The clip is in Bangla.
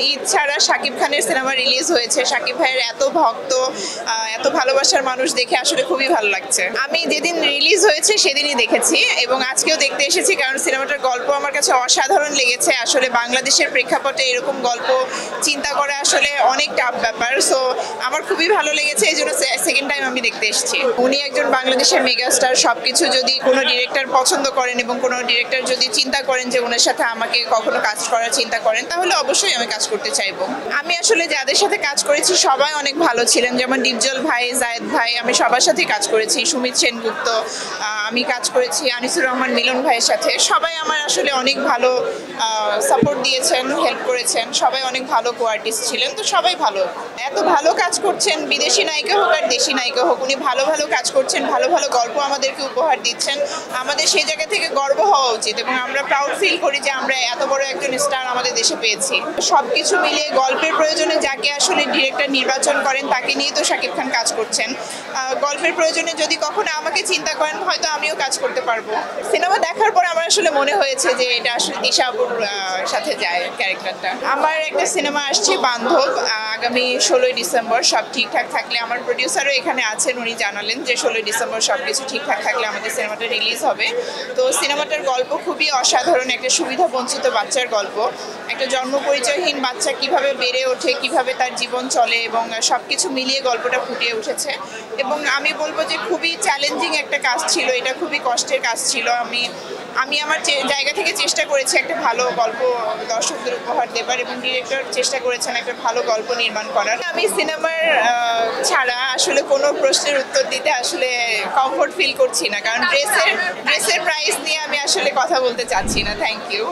ঈদ ছাড়া শাকিব খানের সিনেমা রিলিজ হয়েছে। শাকিব ভাইয়ের এত ভক্ত, এত ভালোবাসার মানুষ দেখে আসলে খুবই ভালো লাগছে। আমি যেদিন রিলিজ হয়েছে সেদিনই দেখেছি এবং আজকেও দেখতে এসেছি, কারণ সিনেমাটার গল্প আমার কাছে অসাধারণ লেগেছে। আসলে বাংলাদেশের প্রেক্ষাপটে এরকম গল্প চিন্তা করা আসলে অনেক টাফ ব্যাপার। সো আমার খুবই ভালো লেগেছে, এই জন্য সেকেন্ড টাইম আমি দেখতে এসেছি। উনি একজন বাংলাদেশের মেগাস্টার। সবকিছু যদি কোনো ডিরেক্টর পছন্দ করেন এবং কোনো ডিরেক্টর যদি চিন্তা করেন যে ওনার সাথে আমাকে কখনো কাজ করার চিন্তা করেন, তাহলে অবশ্যই আমি কাজ করতে চাইবো। আমি আসলে যাদের সাথে কাজ করেছি সবাই অনেক ভালো ছিলেন, যেমন ডিপজল ভাই, জায়েদ ভাই, আমি সবার সাথেই কাজ করেছি। সুমিত সেনগুপ্ত, আমি কাজ করেছি আনিসুর রহমান মিলন ভাইয়ের সাথে। সবাই আমার আসলে অনেক ভালো সাপোর্ট দিয়েছেন, হেল্প করেছেন। সবাই অনেক ভালো কো-আর্টিস্ট ছিলেন, তো সবাই ভালো। এত ভালো কাজ করছেন, বিদেশি নায়িকা হোক আর দেশি নায়িকা হোক, উনি ভালো ভালো কাজ করছেন, ভালো ভালো গল্প আমাদেরকে উপহার দিচ্ছেন। আমাদের সেই জায়গা থেকে গর্ব হওয়া উচিত এবং আমরা প্রাউড ফিল করি যে আমরা এত বড় একজন স্টার আমাদের দেশে পেয়েছি। সবকিছু মিলিয়ে গল্পের প্রয়োজনে যাকে আসলে ডিরেক্টর নির্বাচন করেন তাকে নিয়ে তো শাকিব খান কাজ করছেন। গল্পের প্রয়োজনে যদি কখনো আমাকে চিন্তা করেন, হয়তো আমিও কাজ করতে পারবো। সিনেমা দেখার পর আমার আসলে মনে হয়েছে যে এটা আসলে দিশা আপুর সাথে যায় ক্যারেক্টারটা। আমার একটা সিনেমা আসছে বান্ধব, আগামী 16ই ডিসেম্বর। সব ঠিকঠাক থাকলে, আমার প্রডিউসারও এখানে আছেন, উনি জানালেন যে 16ই ডিসেম্বর সব কিছু ঠিকঠাক থাকলে আমাদের সিনেমাটা রিলিজ হবে। তো সিনেমাটার গল্প খুবই অসাধারণ, একটা সুবিধা বঞ্চিত বাচ্চার গল্প। একটা জন্ম পরিচয়হীন বাচ্চা কিভাবে বেড়ে ওঠে, কিভাবে তার জীবন চলে, এবং সব কিছু মিলিয়ে গল্পটা ফুটিয়ে উঠেছে। এবং আমি বলবো যে খুবই চ্যালেঞ্জিং একটা কাজ ছিল, এটা খুবই কষ্টের কাজ ছিল। আমি আমার জায়গা থেকে চেষ্টা করেছি একটা ভালো গল্প দর্শকদের উপহার দেবার, এবং ডিরেক্টর চেষ্টা করেছেন একটা ভালো গল্প নির্মাণ করার। আমি সিনেমার ছাড়া আসলে কোনো প্রশ্নের উত্তর দিতে আসলে কমফোর্ট ফিল করছি না, কারণ ড্রেসের প্রাইস নিয়ে আমি আসলে কথা বলতে চাচ্ছি না। Thank you.